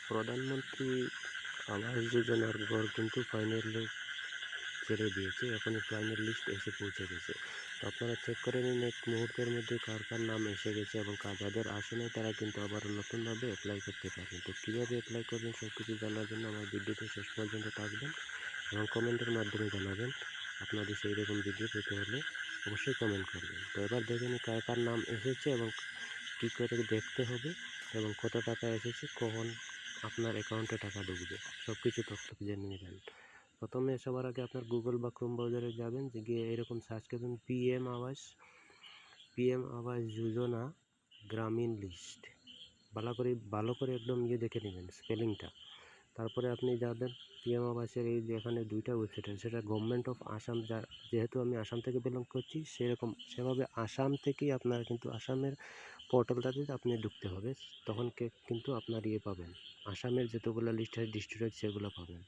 প্রধানমন্ত্রী আবাস যোজনার ঘর কিন্তু ফাইনালি ছেড়ে দিয়েছে। এখনই ফাইনাল লিস্ট এসে পৌঁছে গেছে। তো আপনারা চেক করে নিন এক মুহূর্তের মধ্যে কার কার নাম এসে গেছে এবং যাদের আসে নাই তারা কিন্তু আবার নতুনভাবে অ্যাপ্লাই করতে পারবেন। তো কীভাবে অ্যাপ্লাই করবেন সব কিছু জানার জন্য আমার ভিডিওতে শেষ পর্যন্ত থাকবেন এবং কমেন্টের মাধ্যমে জানাবেন। আপনাদের সেই রকম ভিডিও পেতে হলে অবশ্যই কমেন্ট করবেন। তো এবার দেখে নিই কার কার নাম এসেছে এবং কী করে দেখতে হবে এবং কত টাকা এসেছে, কখন আপনার অ্যাকাউন্টে টাকা ঢুকবে, সব কিছু তথ্য জেনে নেবেন। প্রথমে সবার আগে আপনার গুগল বা ক্রোম ব্রাউজারে যাবেন, যে গিয়ে এরকম সার্চ করবেন পিএম আবাস যোজনা গ্রামীণ লিস্ট। ভালো করে একদম দেখে নেবেন স্পেলিংটা। তারপরে আপনি যাবেন পিএম আবাসের এই যে এখানে দুইটা ওয়েবসাইট আছে, সেটা গভর্নমেন্ট অফ আসাম, যেহেতু আমি আসাম থেকে বিলং করছি সেভাবে আসাম থেকেই আপনারা কিন্তু আসামের পোর্টালটাতে আপনি ঢুকতে হবে, তখন কিন্তু আপনার পাবেন, আসামের যতগুলো লিস্ট আছে ডিস্ট্রিক্ট সেগুলো পাবেন।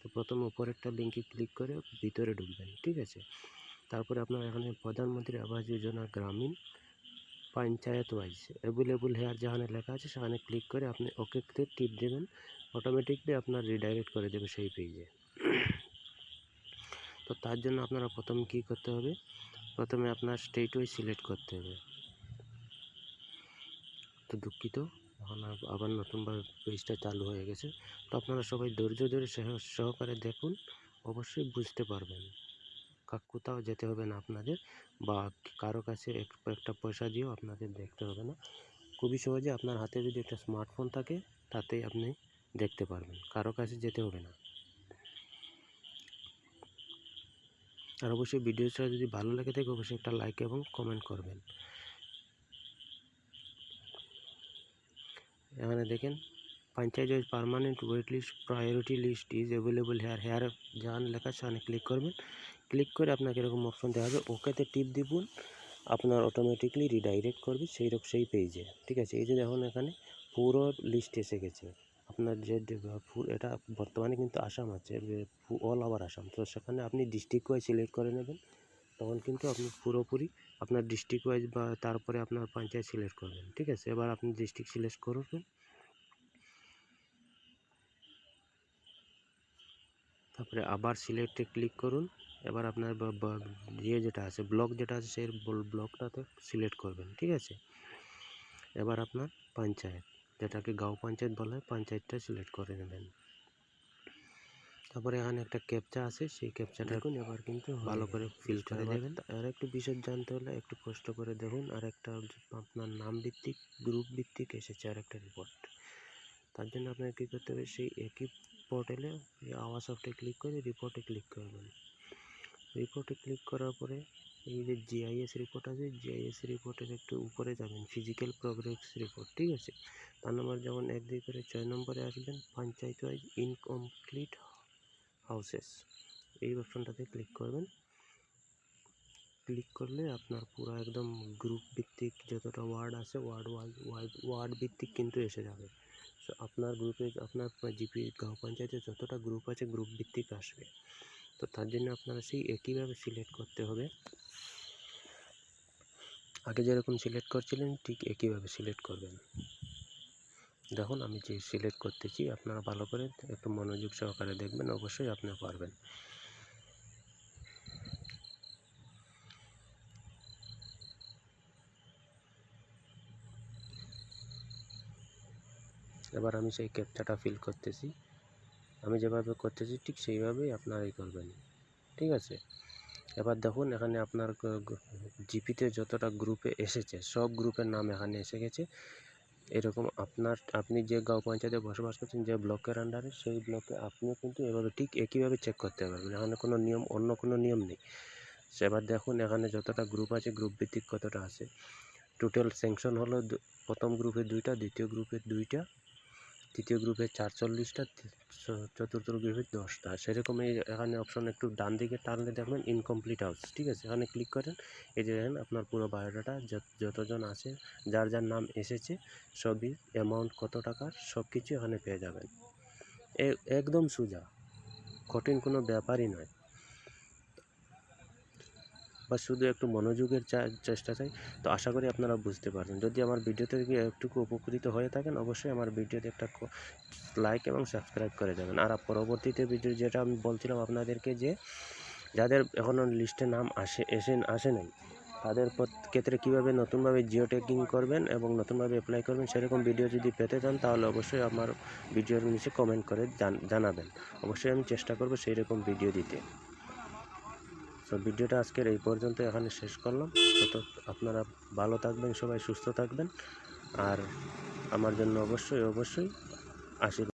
তো প্রথম উপরেরটা লিঙ্কে ক্লিক করে ভিতরে ঢুকবেন, ঠিক আছে। তারপরে আপনার এখানে প্রধানমন্ত্রী আবাস যোজনা গ্রামীণ পঞ্চায়েত ওয়াইজ অ্যাভেলেবল হেয়ার যেখানে লেখা আছে সেখানে ক্লিক করে আপনি ওকেতে টিপ দেবেন, অটোমেটিকলি আপনার রিডাইরেক্ট করে দেবে সেই পেজে। তো তার জন্য আপনারা প্রথমে কী করতে হবে, প্রথমে আপনার স্টেট ওয়াইজ সিলেক্ট করতে হবে। তো দুঃখিত, এখন আবার নতুনভাবে পেজটা চালু হয়ে গেছে। তো আপনারা সবাই ধৈর্য ধরে সহকারে দেখুন, অবশ্যই বুঝতে পারবেন। কোথাও যেতে হবে না আপনাদের, বা কারো কাছে একটা পয়সা দিয়েও আপনাদের দেখতে হবে না। খুবই সহজে আপনার হাতে যদি একটা স্মার্টফোন থাকে তাতেই আপনি দেখতে পারবেন, কারো কাছে যেতে হবে না। আর অবশ্যই ভিডিওটা যদি ভালো লাগে থাকে অবশ্যই একটা লাইক এবং কমেন্ট করবেন। এখানে দেখেন panchayat wise permanent wait list priority list is available here যান লেখা সেখানে ক্লিক করবেন। ক্লিক করে আপনাকে এরকম অপশন দেওয়া হবে, ওকেতে টিপ দিবেন, আপনার অটোমেটিকলি রিডাইরেক্ট করবে সেই পেজে, ঠিক আছে। এই যে দেখুন এখানে পুরো লিস্ট এসে গেছে আপনার, যে এটা বর্তমানে কিন্তু আসাম আছে, অল ওভার আসাম। তো সেখানে আপনি ডিস্ট্রিক্ট ওয়াইজ সিলেক্ট করে নেবেন, তখন কিন্তু আপনি পুরোপুরি আপনার ডিস্ট্রিক্ট ওয়াইজ বা তারপরে আপনার পঞ্চায়েত সিলেক্ট করবেন, ঠিক আছে। এবার আপনি ডিস্ট্রিক্ট সিলেক্ট করবেন, তারপরে আবার সিলেক্টে ক্লিক করুন। এবার আপনার যেটা আছে ব্লক যেটা আছে সেই ব্লকটাতে সিলেক্ট করবেন, ঠিক আছে। এবার আপনার পঞ্চায়েত, যেটাকে গাঁও পঞ্চায়েত বলা হয়, পঞ্চায়েতটা সিলেক্ট করে নেবেন। তারপরে এখানে একটা ক্যাপচা আছে, সেই ক্যাপচাটা দেখুন এবার কিন্তু ভালো করে ফিল করে দেবেন। আর একটু বিষয় জানতে হলে একটু কষ্ট করে দেখুন। আর একটা আপনার নাম ভিত্তিক গ্রুপ ভিত্তিক এসেছে আর একটা রিপোর্ট, তার জন্য আপনাকে কী করতে হবে, সেই একই পোর্টালে আওয়াজ সফটে ক্লিক করে রিপোর্টে ক্লিক করবেন। রিপোর্টে ক্লিক করার পরে এই যে জিআইএস রিপোর্ট আছে, জিআইএস রিপোর্টের একটু উপরে যাবেন, ফিজিক্যাল প্রোগ্রেস রিপোর্ট, ঠিক আছে। তার নম্বর যেমন 1 2 করে 6 নম্বরে আসবেন, পঞ্চায়েত ওয়াইজ ইনকমপ্লিট হাউসেস, এই অপশনটাতে ক্লিক করবেন। ক্লিক করলে আপনার পুরো একদম গ্রুপ ভিত্তিক যতটা ওয়ার্ড আছে ওয়ার্ড ভিত্তিক কিন্তু এসে যাবে। সো আপনার গ্রুপে আপনার জিপি গাঁও পঞ্চায়েতে যতটা গ্রুপ আছে গ্রুপ ভিত্তিক আসবে। তো তার জন্য আপনারা সেই একইভাবে সিলেক্ট করতে হবে, আগে যেরকম সিলেক্ট করছিলেন ঠিক একইভাবে সিলেক্ট করবেন। দেখুন আমি যে সিলেক্ট করতেছি, আপনারা ভালো করে একটু মনোযোগ সহকারে দেখবেন, অবশ্যই আপনি পারবেন। এবার আমি সেই ক্যাপচাটা ফিল করতেছি, আমি যেভাবে করতেছি ঠিক সেইভাবেই আপনারাই করবেন, ঠিক আছে। এবার দেখুন এখানে আপনার জিপিতে যতটা গ্রুপে এসেছে সব গ্রুপের নাম এখানে এসে গেছে। এরকম আপনি যে গাঁও পঞ্চায়েতে বসবাস করছেন, যে ব্লকের আন্ডারে, সেই ব্লকে আপনিও কিন্তু এভাবে ঠিক একইভাবে চেক করতে পারবেন, এখানে কোনো নিয়ম অন্য কোনো নিয়ম নেই। এবার দেখুন এখানে যতটা গ্রুপ আছে গ্রুপ ভিত্তিক কতটা আছে। টোটাল স্যাংশন হলো প্রথম গ্রুপে 2টা, দ্বিতীয় গ্রুপে 2টা, তৃতীয় গ্রুপে 44টা, চতুর্থ গ্রুপে 10টা। সেরকম এখানে অপশন একটু ডান দিকে টানলে দেখবেন ইনকমপ্লিট হাউস, ঠিক আছে। এখানে ক্লিক করেন, এই যে দেখেন আপনার পুরো বায়োডাটা যতজন আছে, যার যার নাম এসেছে, সবই অ্যামাউন্ট কত টাকার সব কিছু এখানে পেয়ে যাবেন। একদম সোজা, কঠিন কোনো ব্যাপারই নয়। বা শুধু একটু মনোযোগের চেষ্টা চাই। তো আশা করি আপনারা বুঝতে পারবেন। যদি আমার ভিডিও থেকে একটুকু উপকৃত হয়ে থাকেন, অবশ্যই আমার ভিডিওতে একটা লাইক এবং সাবস্ক্রাইব করে যাবেন। আর পরবর্তীতে ভিডিও যেটা আমি বলছিলাম আপনাদেরকে, যে যাদের এখনও লিস্টে নাম আসে নাই, তাদের ক্ষেত্রে কীভাবে নতুনভাবে জিও ট্যাগিং করবেন এবং নতুনভাবে অ্যাপ্লাই করবেন, সেরকম ভিডিও যদি পেতে চান তাহলে অবশ্যই আমার ভিডিওর নিচে কমেন্ট করে জানাবেন। অবশ্যই আমি চেষ্টা করব সেই রকম ভিডিও দিতে। তো ভিডিওটা আজকের এই পর্যন্ত এখানে শেষ করলাম। তো আপনারা ভালো থাকবেন, সবাই সুস্থ থাকবেন, আর আমার জন্য অবশ্যই আশীর্বাদ